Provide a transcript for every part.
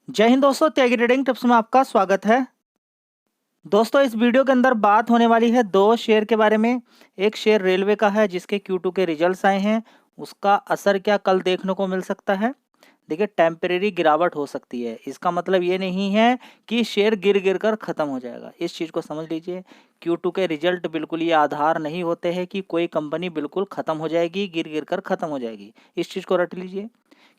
जय हिंद दोस्तों, त्यागी trading tips में आपका स्वागत है। दोस्तों, इस वीडियो के अंदर बात होने वाली है दो शेयर के बारे में। एक शेयर रेलवे का है जिसके Q2 के रिजल्ट्स आए हैं। उसका असर क्या कल देखने को मिल सकता है। देखिए, टेम्परेरी गिरावट हो सकती है। इसका मतलब ये नहीं है कि शेयर गिर गिर कर खत्म हो जाएगा। इस चीज़ को समझ लीजिए। Q2 के रिजल्ट बिल्कुल ये आधार नहीं होते हैं कि कोई कंपनी बिल्कुल खत्म हो जाएगी, गिर गिर कर खत्म हो जाएगी। इस चीज़ को रट लीजिए।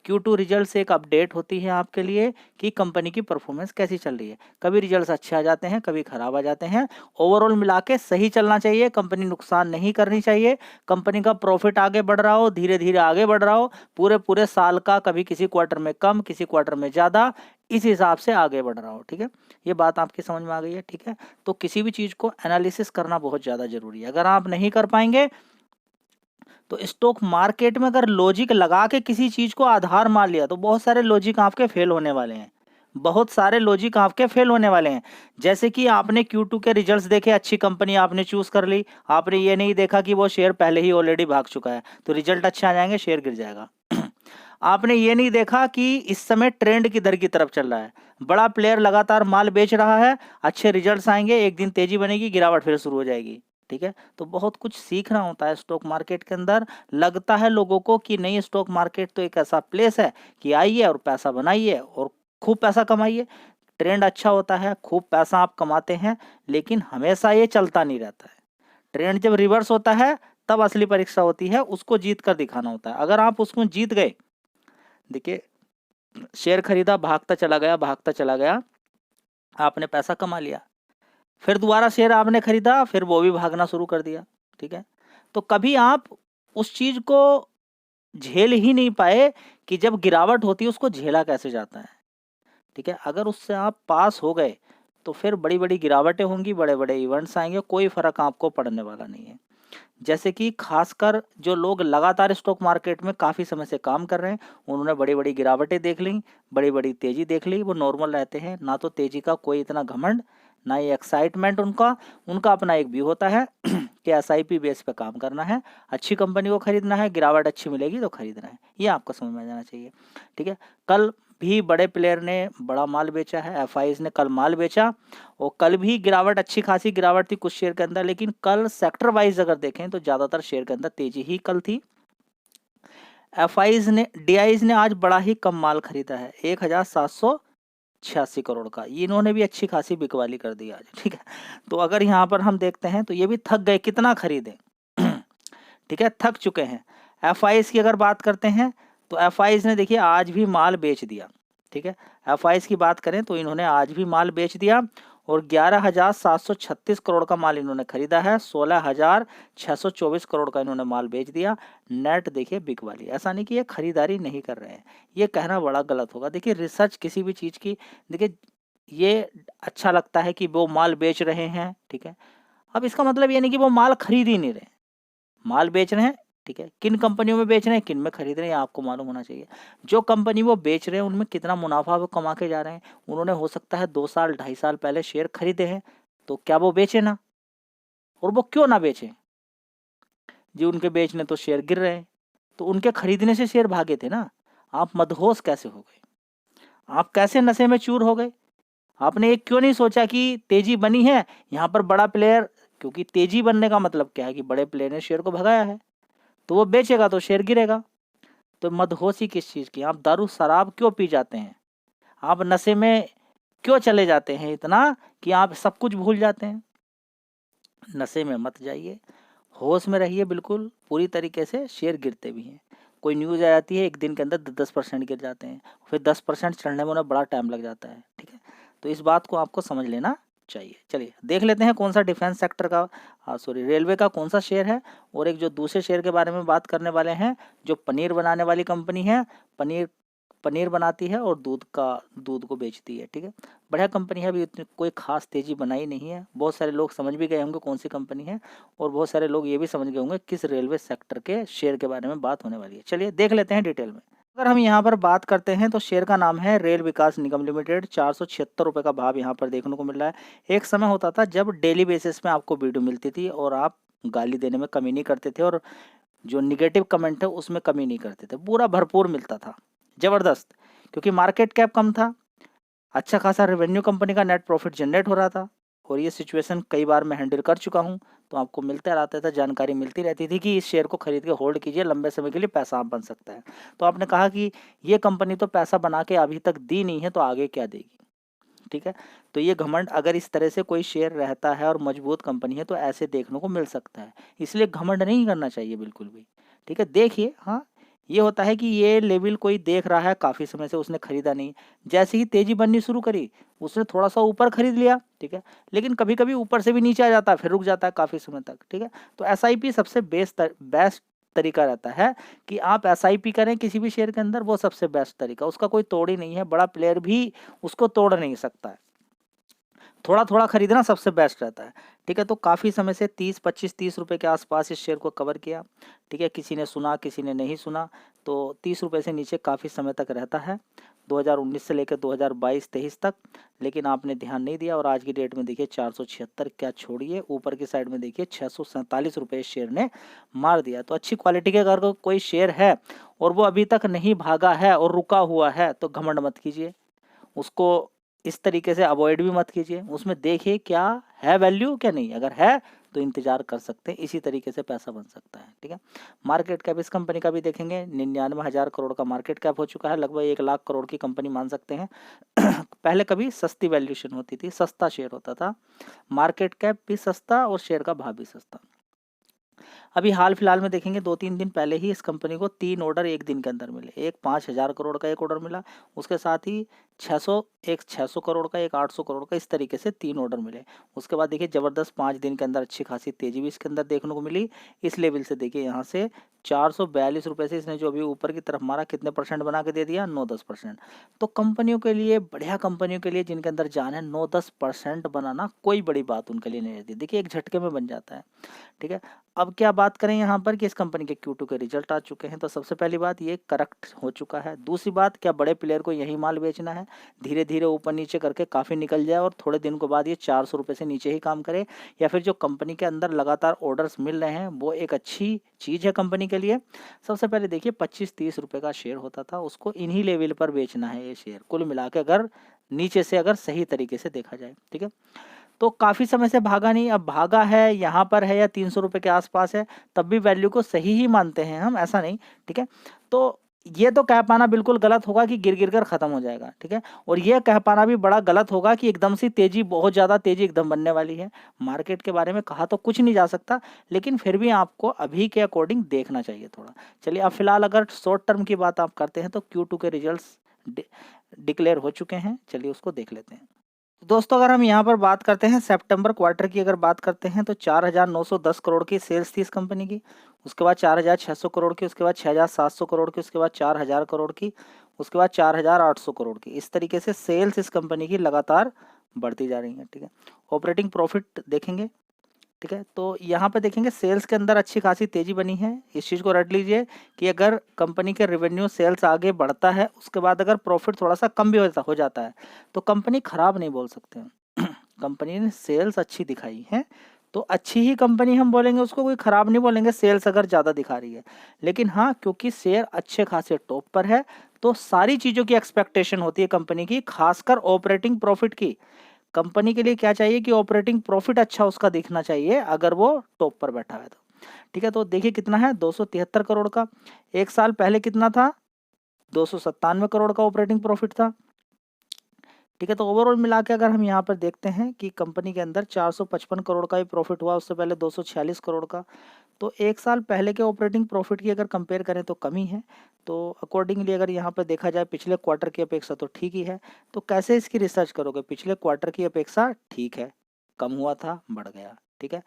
Q2 रिजल्ट से एक अपडेट होती है आपके लिए कि कंपनी की परफॉर्मेंस कैसी चल रही है। कभी रिजल्ट्स अच्छे आ जाते हैं, कभी खराब आ जाते हैं। ओवरऑल मिला के सही चलना चाहिए, कंपनी नुकसान नहीं करनी चाहिए। कंपनी का प्रॉफिट आगे बढ़ रहा हो, धीरे धीरे आगे बढ़ रहा हो, पूरे पूरे साल का, कभी किसी क्वार्टर में कम, किसी क्वार्टर में ज़्यादा, इस हिसाब से आगे बढ़ रहा हो। ठीक है, ये बात आपकी समझ में आ गई है। ठीक है, तो किसी भी चीज़ को एनालिसिस करना बहुत ज़्यादा ज़रूरी है। अगर आप नहीं कर पाएंगे तो स्टॉक मार्केट में अगर लॉजिक लगा के किसी चीज को आधार मान लिया तो बहुत सारे लॉजिक आपके फेल होने वाले हैं। बहुत सारे लॉजिक आपके फेल होने वाले हैं। जैसे कि आपने Q2 के रिजल्ट्स देखे, अच्छी कंपनी आपने चूज कर ली। आपने ये नहीं देखा कि वो शेयर पहले ही ऑलरेडी भाग चुका है, तो रिजल्ट अच्छे आ जाएंगे, शेयर गिर जाएगा। आपने ये नहीं देखा कि इस समय ट्रेंड किधर की तरफ चल रहा है। बड़ा प्लेयर लगातार माल बेच रहा है, अच्छे रिजल्ट्स आएंगे, एक दिन तेजी बनेगी, गिरावट फिर शुरू हो जाएगी। ठीक है, तो बहुत कुछ सीखना होता है स्टॉक मार्केट के अंदर। लगता है लोगों को कि नहीं, स्टॉक मार्केट तो एक ऐसा प्लेस है कि आइए और पैसा बनाइए और खूब पैसा कमाइए। ट्रेंड अच्छा होता है, खूब पैसा आप कमाते हैं, लेकिन हमेशा ये चलता नहीं रहता है। ट्रेंड जब रिवर्स होता है तब असली परीक्षा होती है, उसको जीत कर दिखाना होता है। अगर आप उसको जीत गए, देखिए, शेयर खरीदा, भागता चला गया, भागता चला गया, आपने पैसा कमा लिया। फिर दोबारा शेयर आपने खरीदा, फिर वो भी भागना शुरू कर दिया। ठीक है, तो कभी आप उस चीज को झेल ही नहीं पाए कि जब गिरावट होती है उसको झेला कैसे जाता है। ठीक है, अगर उससे आप पास हो गए तो फिर बड़ी बड़ी गिरावटें होंगी, बड़े बड़े इवेंट्स आएंगे, कोई फर्क आपको पड़ने वाला नहीं है। जैसे कि खासकर जो लोग लगातार स्टॉक मार्केट में काफ़ी समय से काम कर रहे हैं, उन्होंने बड़ी बड़ी गिरावटें देख ली, बड़ी बड़ी तेज़ी देख ली, वो नॉर्मल रहते हैं। ना तो तेज़ी का कोई इतना घमंड, ना ये एक्साइटमेंट उनका। उनका अपना एक व्यू होता है कि SIP बेस पे काम करना है, अच्छी कंपनी को खरीदना है, गिरावट अच्छी मिलेगी तो खरीदना है। ये आपको समझ में आ जाना चाहिए। ठीक है, कल भी बड़े प्लेयर ने बड़ा माल बेचा है, FIs ने कल माल बेचा, और कल भी गिरावट, अच्छी खासी गिरावट थी कुछ शेयर के अंदर। लेकिन कल सेक्टर वाइज अगर देखें तो ज़्यादातर शेयर के अंदर तेजी ही कल थी। DIs ने आज बड़ा ही कम माल खरीदा है, 1786 करोड़ का। इन्होंने भी अच्छी खासी बिकवाली कर दी आज। ठीक है, तो अगर यहाँ पर हम देखते हैं तो ये भी थक गए, कितना खरीदे। ठीक है, थक चुके हैं। FIs की अगर बात करते हैं तो FIs ने देखिए आज भी माल बेच दिया। ठीक है, FIs की बात करें तो इन्होंने आज भी माल बेच दिया, और 11,736 करोड़ का माल इन्होंने खरीदा है, 16,624 करोड़ का इन्होंने माल बेच दिया। नेट देखिए बिक वाली। ऐसा नहीं कि ये खरीदारी नहीं कर रहे हैं, ये कहना बड़ा गलत होगा। देखिए, रिसर्च किसी भी चीज़ की, देखिए, ये अच्छा लगता है कि वो माल बेच रहे हैं। ठीक है, अब इसका मतलब ये नहीं कि वो माल खरीद ही नहीं रहे, माल बेच रहे हैं। ठीक है, किन कंपनियों में बेच रहे हैं, किन में खरीद रहे हैं, आपको मालूम होना चाहिए। जो कंपनी वो बेच रहे हैं उनमें कितना मुनाफा वो कमा के जा रहे हैं। उन्होंने हो सकता है 2 साल 2.5 साल पहले शेयर खरीदे हैं, तो क्या वो बेचे ना? और वो क्यों ना बेचे? जी, उनके बेचने तो शेयर गिर रहे हैं, तो उनके खरीदने से शेयर भागे थे ना। आप मदहोश कैसे हो गए? आप कैसे नशे में चूर हो गए? आपने एक क्यों नहीं सोचा कि तेजी बनी है यहाँ पर बड़ा प्लेयर, क्योंकि तेजी बनने का मतलब क्या है कि बड़े प्लेयर ने शेयर को भगाया है, तो वो बेचेगा तो शेयर गिरेगा। तो मदहोशी किस चीज़ की? आप दारू शराब क्यों पी जाते हैं? आप नशे में क्यों चले जाते हैं इतना कि आप सब कुछ भूल जाते हैं? नशे में मत जाइए, होश में रहिए बिल्कुल पूरी तरीके से। शेयर गिरते भी हैं, कोई न्यूज़ आ जाती है, एक दिन के अंदर 10% गिर जाते हैं, फिर 10% चढ़ने में उन्हें बड़ा टाइम लग जाता है। ठीक है, तो इस बात को आपको समझ लेना चाहिए। चलिए देख लेते हैं कौन सा डिफेंस सेक्टर का, सॉरी, रेलवे का कौन सा शेयर है। और एक जो दूसरे शेयर के बारे में बात करने वाले हैं, जो पनीर बनाने वाली कंपनी है। पनीर पनीर बनाती है और दूध को बेचती है। ठीक है, बढ़िया कंपनी है, अभी इतनी कोई खास तेजी बनाई नहीं है। बहुत सारे लोग समझ भी गए होंगे कौन सी कंपनी है, और बहुत सारे लोग ये भी समझ गए होंगे किस रेलवे सेक्टर के शेयर के बारे में बात होने वाली है। चलिए देख लेते हैं डिटेल में। अगर हम यहाँ पर बात करते हैं तो शेयर का नाम है रेल विकास निगम लिमिटेड। 476 रुपये का भाव यहाँ पर देखने को मिल रहा है। एक समय होता था जब डेली बेसिस में आपको वीडियो मिलती थी और आप गाली देने में कमी नहीं करते थे, और जो निगेटिव कमेंट है उसमें कमी नहीं करते थे, पूरा भरपूर मिलता था, ज़बरदस्त। क्योंकि मार्केट कैप कम था, अच्छा खासा रेवेन्यू कंपनी का नेट प्रॉफिट जनरेट हो रहा था, और ये सिचुएशन कई बार मैं हैंडल कर चुका हूँ, तो आपको मिलता रहता था, जानकारी मिलती रहती थी कि इस शेयर को खरीद के होल्ड कीजिए, लंबे समय के लिए पैसा आप बन सकता है। तो आपने कहा कि ये कंपनी तो पैसा बना के अभी तक दी नहीं है, तो आगे क्या देगी, ठीक है। तो ये घमंड अगर इस तरह से कोई शेयर रहता है और मजबूत कंपनी है तो ऐसे देखने को मिल सकता है, इसलिए घमंड नहीं करना चाहिए बिल्कुल भी, ठीक है। देखिए, हाँ, ये होता है कि ये लेवल कोई देख रहा है, काफ़ी समय से उसने खरीदा नहीं, जैसे ही तेजी बननी शुरू करी उसने थोड़ा सा ऊपर खरीद लिया, ठीक है, लेकिन कभी कभी ऊपर से भी नीचे आ जाता है, फिर रुक जाता है काफ़ी समय तक, ठीक है। तो एसआईपी सबसे बेस्ट तरीका रहता है कि आप एसआईपी करें किसी भी शेयर के अंदर, वो सबसे बेस्ट तरीका, उसका कोई तोड़ ही नहीं है, बड़ा प्लेयर भी उसको तोड़ नहीं सकता है। थोड़ा थोड़ा खरीदना सबसे बेस्ट रहता है, ठीक है। तो काफ़ी समय से 30 25 30 रुपए के आसपास इस शेयर को कवर किया, ठीक है। किसी ने सुना, किसी ने नहीं सुना, तो 30 रुपए से नीचे काफ़ी समय तक रहता है, 2019 से लेकर 2022-23 तक, लेकिन आपने ध्यान नहीं दिया, और आज की डेट में देखिए 476, क्या छोड़िए, ऊपर की साइड में देखिए 647 रुपये इस शेयर ने मार दिया। तो अच्छी क्वालिटी के अगर कोई शेयर है और वो अभी तक नहीं भागा है और रुका हुआ है, तो घमंड मत कीजिए, उसको इस तरीके से अवॉइड भी मत कीजिए, उसमें देखिए क्या है वैल्यू, क्या नहीं, अगर है तो इंतजार कर सकते हैं, इसी तरीके से पैसा बन सकता है, ठीक है। मार्केट कैप इस कंपनी का भी देखेंगे, 99,000 करोड़ का मार्केट कैप हो चुका है, लगभग 1 लाख करोड़ की कंपनी मान सकते हैं। पहले कभी सस्ती वैल्यूएशन होती थी, सस्ता शेयर होता था, मार्केट कैप भी सस्ता और शेयर का भाव भी सस्ता। अभी हाल फिलहाल में देखेंगे 2-3 दिन पहले ही इस कंपनी को 3 ऑर्डर एक दिन के अंदर मिले, एक 5,000 करोड़ का एक ऑर्डर मिला, उसके साथ ही 600 करोड़ का, एक 800 करोड़ का, इस तरीके से 3 ऑर्डर मिले। उसके बाद देखिए ज़बरदस्त 5 दिन के अंदर अच्छी खासी तेजी भी इसके अंदर देखने को मिली। इस लेवल से देखिए यहाँ से 442 रुपये से इसने जो अभी ऊपर की तरफ मारा, कितने परसेंट बना के दे दिया, 9-10%। तो कंपनियों के लिए, बढ़िया कंपनियों के लिए जिनके अंदर जान है, 9-10% बनाना कोई बड़ी बात उनके लिए नहीं रहती, देखिए एक झटके में बन जाता है, ठीक है। अब क्या बात करें यहाँ पर कि इस कंपनी के Q2 के रिजल्ट आ चुके हैं, तो सबसे पहली बात ये करेक्ट हो चुका है। दूसरी बात, क्या बड़े प्लेयर को यही माल बेचना है, धीरे धीरे ऊपर नीचे करके काफ़ी निकल जाए और थोड़े दिन के बाद ये 400 रुपये से नीचे ही काम करे, या फिर जो कंपनी के अंदर लगातार ऑर्डर्स मिल रहे हैं वो एक अच्छी चीज़ है कंपनी के लिए। सबसे पहले देखिए 25-30 रुपये का शेयर होता था, उसको इन्हीं लेवल पर बेचना है ये शेयर, कुल मिला के अगर नीचे से अगर सही तरीके से देखा जाए, ठीक है। तो काफ़ी समय से भागा नहीं, अब भागा है, यहाँ पर है या 300 रुपये के आसपास है, तब भी वैल्यू को सही ही मानते हैं हम, ऐसा नहीं, ठीक है। तो ये तो कह पाना बिल्कुल गलत होगा कि गिर गिर कर ख़त्म हो जाएगा, ठीक है, और ये कह पाना भी बड़ा गलत होगा कि एकदम से तेज़ी, बहुत ज़्यादा तेज़ी एकदम बनने वाली है। मार्केट के बारे में कहा तो कुछ नहीं जा सकता, लेकिन फिर भी आपको अभी के अकॉर्डिंग देखना चाहिए थोड़ा। चलिए, अब फिलहाल अगर शॉर्ट टर्म की बात आप करते हैं तो Q2 के रिजल्ट्स डिक्लेयर हो चुके हैं, चलिए उसको देख लेते हैं। दोस्तों, अगर हम यहाँ पर बात करते हैं सितंबर क्वार्टर की, अगर बात करते हैं तो 4,910 करोड़ की सेल्स थी इस कंपनी की, उसके बाद 4,600 करोड़ की, उसके बाद 6,700 करोड़ की, उसके बाद 4,000 करोड़ की, उसके बाद 4,800 करोड़ की। इस तरीके से सेल्स इस कंपनी की लगातार बढ़ती जा रही है, ठीक है। ऑपरेटिंग प्रॉफिट देखेंगे, ठीक है, तो यहाँ पे देखेंगे सेल्स के अंदर अच्छी खासी तेजी बनी है। इस चीज़ को रट लीजिए कि अगर कंपनी के रेवेन्यू सेल्स आगे बढ़ता है, उसके बाद अगर प्रॉफिट थोड़ा सा कम भी हो जाता है, तो कंपनी खराब नहीं बोल सकते हैं। कंपनी ने सेल्स अच्छी दिखाई है तो अच्छी ही कंपनी हम बोलेंगे, उसको कोई ख़राब नहीं बोलेंगे सेल्स अगर ज़्यादा दिखा रही है। लेकिन हाँ, क्योंकि शेयर अच्छे खासे टॉप पर है, तो सारी चीज़ों की एक्सपेक्टेशन होती है कंपनी की, खासकर ऑपरेटिंग प्रॉफिट की। कंपनी के लिए क्या चाहिए कि ऑपरेटिंग प्रॉफिट अच्छा उसका दिखना चाहिए, अगर वो टॉप पर बैठा है तो, ठीक है। तो देखिए कितना है, 273 करोड़ का। एक साल पहले कितना था, 297 करोड़ का ऑपरेटिंग प्रॉफिट था, ठीक है। तो ओवरऑल मिला के अगर हम यहाँ पर देखते हैं कि कंपनी के अंदर 455 करोड़ का ही प्रॉफिट हुआ, उससे पहले 246 करोड़ का। तो एक साल पहले के ऑपरेटिंग प्रॉफिट की अगर कंपेयर करें तो कमी है। तो अकॉर्डिंगली अगर यहाँ पर देखा जाए पिछले क्वार्टर की अपेक्षा तो ठीक ही है। तो कैसे इसकी रिसर्च करोगे, पिछले क्वार्टर की अपेक्षा ठीक है, कम हुआ था, बढ़ गया, ठीक है।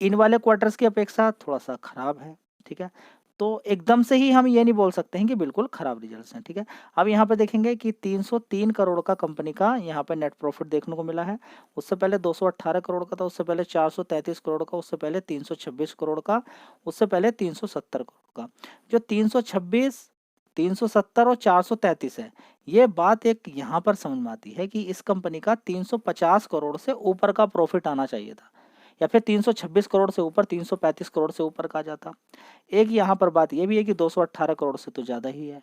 इन वाले क्वार्टर्स की अपेक्षा थोड़ा सा खराब है, ठीक है। तो एकदम से ही हम ये नहीं बोल सकते हैं कि बिल्कुल खराब रिजल्ट्स हैं, ठीक है। अब यहाँ पे देखेंगे कि 303 करोड़ का कंपनी का यहाँ पे नेट प्रॉफिट देखने को मिला है। उससे पहले 218 करोड़ का था, उससे पहले 433 करोड़ का, उससे पहले 326 करोड़ का, उससे पहले 370 करोड़ का। जो 326, 370 और 433 है, ये बात एक यहाँ पर समझ में आती है कि इस कंपनी का 350 करोड़ से ऊपर का प्रॉफिट आना चाहिए था, या फिर 326 करोड़ से ऊपर, 335 करोड़ से ऊपर का जाता। एक यहाँ पर बात ये भी है कि 218 करोड़ से तो ज़्यादा ही है,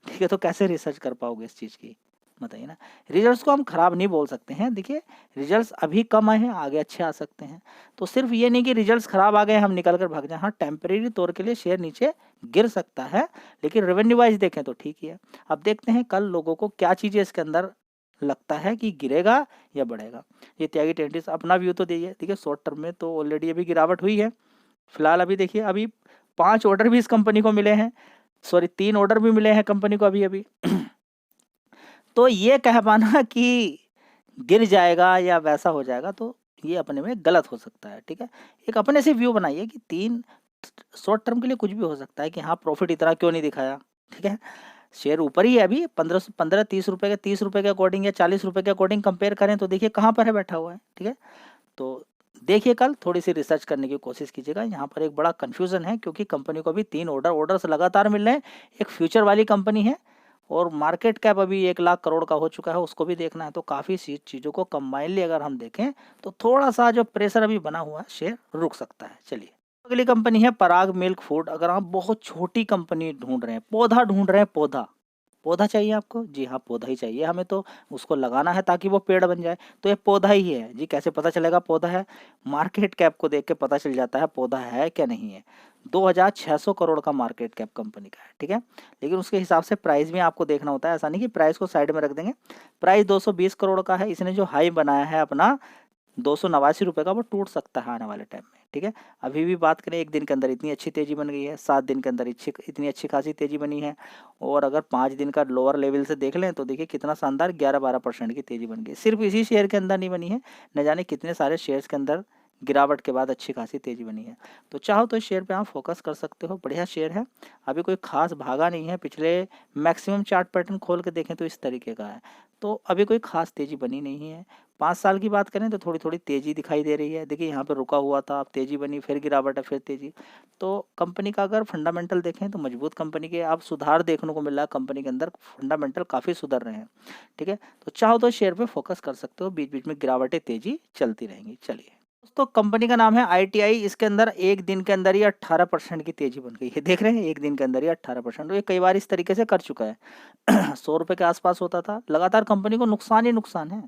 ठीक है। तो कैसे रिसर्च कर पाओगे इस चीज़ की, बताइए ना। रिजल्ट्स को हम खराब नहीं बोल सकते हैं, देखिए रिजल्ट्स अभी कम आए हैं, आगे अच्छे आ सकते हैं। तो सिर्फ ये नहीं कि रिजल्ट्स खराब आ गए हम निकल कर भाग जाएं, हाँ टेम्परेरी तौर के लिए शेयर नीचे गिर सकता है, लेकिन रेवेन्यू वाइज देखें तो ठीक ही है। अब देखते हैं कल लोगों को क्या चीज़ें इसके अंदर लगता है कि गिरेगा या बढ़ेगा। ये त्यागी टेंटिस अपना व्यू तो दीजिए। देखिए शॉर्ट टर्म में तो ऑलरेडी अभी गिरावट हुई है फिलहाल। अभी देखिए अभी 5 ऑर्डर भी इस कंपनी को मिले हैं, सॉरी 3 ऑर्डर भी मिले हैं कंपनी को अभी अभी। तो ये कह पाना कि गिर जाएगा या वैसा हो जाएगा तो ये अपने में गलत हो सकता है, ठीक है। एक अपने से व्यू बनाइए कि 3 शॉर्ट टर्म के लिए कुछ भी हो सकता है कि हाँ प्रॉफिट इतना क्यों नहीं दिखाया, ठीक है। शेयर ऊपर ही है अभी 15 30 रुपए के 30 रुपए के अकॉर्डिंग या 40 रुपए के अकॉर्डिंग कंपेयर करें तो देखिए कहाँ पर है बैठा हुआ है, ठीक है। तो देखिए कल थोड़ी सी रिसर्च करने की कोशिश कीजिएगा। यहाँ पर एक बड़ा कंफ्यूजन है क्योंकि कंपनी को अभी 3 ऑर्डर्स लगातार मिल रहे हैं। एक फ्यूचर वाली कंपनी है और मार्केट कैप अभी 1 लाख करोड़ का हो चुका है, उसको भी देखना है। तो काफ़ी चीज़ों को कंबाइनली अगर हम देखें तो थोड़ा सा जो प्रेशर अभी बना हुआ है शेयर रुक सकता है। चलिए अगली कंपनी है पराग मिल्क फूड। अगर आप बहुत छोटी कंपनी ढूंढ रहे हैं, पौधा ढूंढ रहे हैं, पौधा चाहिए आपको, जी हाँ पौधा ही चाहिए हमें, तो उसको लगाना है ताकि वो पेड़ बन जाए। तो ये पौधा ही है जी। कैसे पता चलेगा पौधा है? मार्केट कैप को देख के पता चल जाता है पौधा है क्या नहीं है। 2600 करोड़ का मार्केट कैप कंपनी का है, ठीक है। लेकिन उसके हिसाब से प्राइस भी आपको देखना होता है, ऐसा नहीं कि प्राइस को साइड में रख देंगे। प्राइस 220 करोड़ का है। इसने जो हाई बनाया है अपना 289 रुपये का, वो टूट सकता है आने वाले टाइम में, ठीक है। अभी भी बात करें 1 दिन के अंदर इतनी अच्छी तेज़ी बन गई है, 7 दिन के अंदर इतनी अच्छी खासी तेज़ी बनी है, और अगर 5 दिन का लोअर लेवल से देख लें तो देखिए कितना शानदार 11-12% की तेज़ी बन गई। सिर्फ इसी शेयर के अंदर नहीं बनी है, न जाने कितने सारे शेयर्स के अंदर गिरावट के बाद अच्छी खासी तेज़ी बनी है। तो चाहो तो इस शेयर पे आप फोकस कर सकते हो, बढ़िया शेयर है। अभी कोई खास भागा नहीं है, पिछले मैक्सिमम चार्ट पैटर्न खोल के देखें तो इस तरीके का है। तो अभी कोई खास तेज़ी बनी नहीं है। 5 साल की बात करें तो थोड़ी थोड़ी तेज़ी दिखाई दे रही है। देखिए यहाँ पे रुका हुआ था, अब तेज़ी बनी, फिर गिरावट है, फिर तेज़ी। तो कंपनी का अगर फंडामेंटल देखें तो मजबूत कंपनी के अब सुधार देखने को मिल रहा है, कंपनी के अंदर फंडामेंटल काफ़ी सुधर रहे हैं, ठीक है। तो चाहो तो शेयर पे फोकस कर सकते हो, बीच बीच में गिरावटें तेज़ी चलती रहेंगी। चलिए दोस्तों कंपनी का नाम है ITI। इसके अंदर 1 दिन के अंदर ही 18% की तेज़ी बन गई है। देख रहे हैं 1 दिन के अंदर ही 18%। तो ये कई बार इस तरीके से कर चुका है। 100 रुपये के आसपास होता था, लगातार कंपनी को नुकसान ही नुकसान है।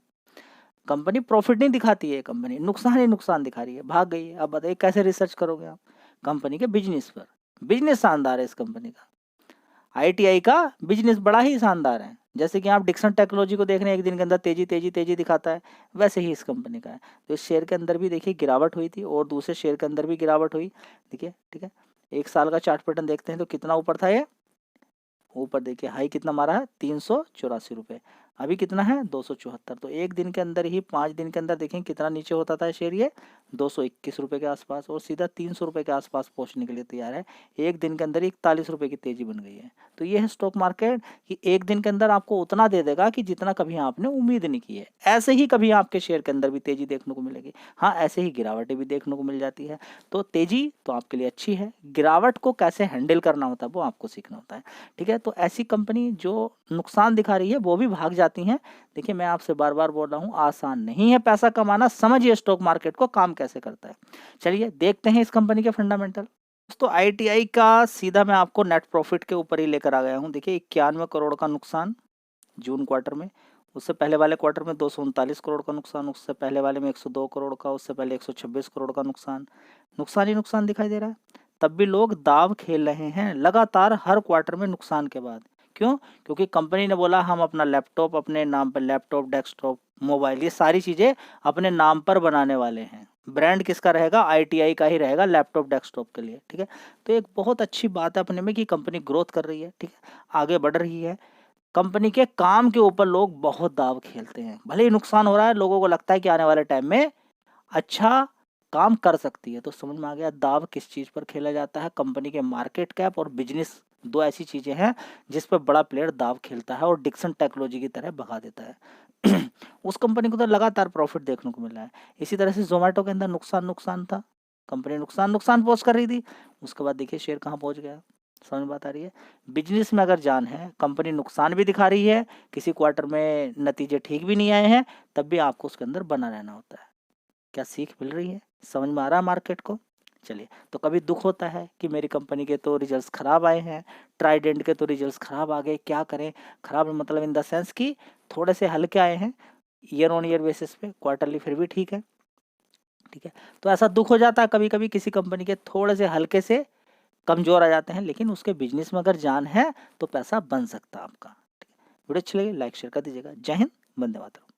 कंपनी प्रॉफिट नहीं दिखाती है, कंपनी नुकसान ही नुकसान दिखा रही है, भाग गई है। अब बताइए कैसे रिसर्च करोगे आप कंपनी के बिजनेस पर? बिजनेस शानदार है इस कंपनी का, ITI का बिजनेस बड़ा ही शानदार है। जैसे कि आप डिक्सन टेक्नोलॉजी को देख रहे हैं 1 दिन के अंदर तेजी तेजी तेजी दिखाता है, वैसे ही इस कंपनी का है। तो इस शेयर के अंदर भी देखिए गिरावट हुई थी और दूसरे शेयर के अंदर भी गिरावट हुई, देखिए, ठीक है। 1 साल का चार्ट पैटर्न देखते हैं तो कितना ऊपर था ये, ऊपर देखिए हाई कितना मारा है 384 रुपये, अभी कितना है 274। तो 1 दिन के अंदर ही 5 दिन के अंदर देखें कितना नीचे होता था शेयर, ये 221 रुपये के आसपास, और सीधा 300 रुपये के आसपास पहुंचने के लिए तैयार है। 1 दिन के अंदर ही 41 रुपये की तेजी बन गई है। तो ये है स्टॉक मार्केट कि 1 दिन के अंदर आपको उतना दे देगा कि जितना कभी आपने उम्मीद नहीं की है। ऐसे ही कभी आपके शेयर के अंदर भी तेजी देखने को मिलेगी, हाँ ऐसे ही गिरावटें भी देखने को मिल जाती है। तो तेजी तो आपके लिए अच्छी है, गिरावट को कैसे हैंडल करना होता है वो आपको सीखना होता है, ठीक है। तो ऐसी कंपनी जो नुकसान दिखा रही है वो भी भाग जाती हैं। देखिए मैं आपसे बार बार बोल रहा हूँ, आसान नहीं है पैसा कमाना, समझिए स्टॉक मार्केट को काम कैसे करता है। चलिए देखते हैं इस कंपनी के फंडामेंटल। तो ITI का सीधा मैं आपको नेट प्रॉफिट के ऊपर ही लेकर आ गया हूँ। देखिए 91 करोड़ का नुकसान जून क्वार्टर में, उससे पहले वाले क्वार्टर में 239 करोड़ का नुकसान, उससे पहले वाले में 102 करोड़ का, उससे पहले 126 करोड़ का नुकसान, नुकसान ही नुकसान दिखाई दे रहा है। तब भी लोग दाव खेल रहे हैं लगातार हर क्वार्टर में नुकसान के बाद। क्यों? क्योंकि कंपनी ने बोला हम अपना लैपटॉप अपने नाम पर, लैपटॉप, डेस्कटॉप, मोबाइल, ये सारी चीज़ें अपने नाम पर बनाने वाले हैं। ब्रांड किसका रहेगा? ITI का ही रहेगा लैपटॉप डेस्कटॉप के लिए, ठीक है। तो एक बहुत अच्छी बात है अपने में कि कंपनी ग्रोथ कर रही है, ठीक है, आगे बढ़ रही है। कंपनी के काम के ऊपर लोग बहुत दाव खेलते हैं, भले ही नुकसान हो रहा है, लोगों को लगता है कि आने वाले टाइम में अच्छा काम कर सकती है। तो समझ में आ गया दाव किस चीज़ पर खेला जाता है। कंपनी के मार्केट कैप और बिजनेस, दो ऐसी चीज़ें हैं जिस पर बड़ा प्लेयर दाव खेलता है और डिक्सन टेक्नोलॉजी की तरह भगा देता है। उस कंपनी को तो लगातार प्रॉफिट देखने को मिल रहा है। इसी तरह से जोमेटो के अंदर नुकसान नुकसान था, कंपनी नुकसान नुकसान पोस्ट कर रही थी, उसके बाद देखिए शेयर कहाँ पहुँच गया। समझ में बात आ रही है? बिजनेस में अगर जान है, कंपनी नुकसान भी दिखा रही है, किसी क्वार्टर में नतीजे ठीक भी नहीं आए हैं, तब भी आपको उसके अंदर बना रहना होता है। क्या सीख मिल रही है? समझ में आ रहा है मार्केट को? चलिए, तो कभी दुख होता है कि मेरी कंपनी के तो रिजल्ट्स ख़राब आए हैं, ट्राइडेंट के तो रिजल्ट्स ख़राब आ गए, क्या करें? ख़राब मतलब इन द सेंस कि थोड़े से हल्के आए हैं, ईयर ऑन ईयर बेसिस पे, क्वार्टरली फिर भी ठीक है, ठीक है। तो ऐसा दुख हो जाता है कभी-कभी किसी कंपनी के थोड़े से हल्के से कमज़ोर आ जाते हैं, लेकिन उसके बिज़नेस में अगर जान है, तो पैसा बन सकता है आपका। ठीक है, वीडियो अच्छी लगी लाइक शेयर कर दीजिएगा। जय हिंद, वंदे मातरम।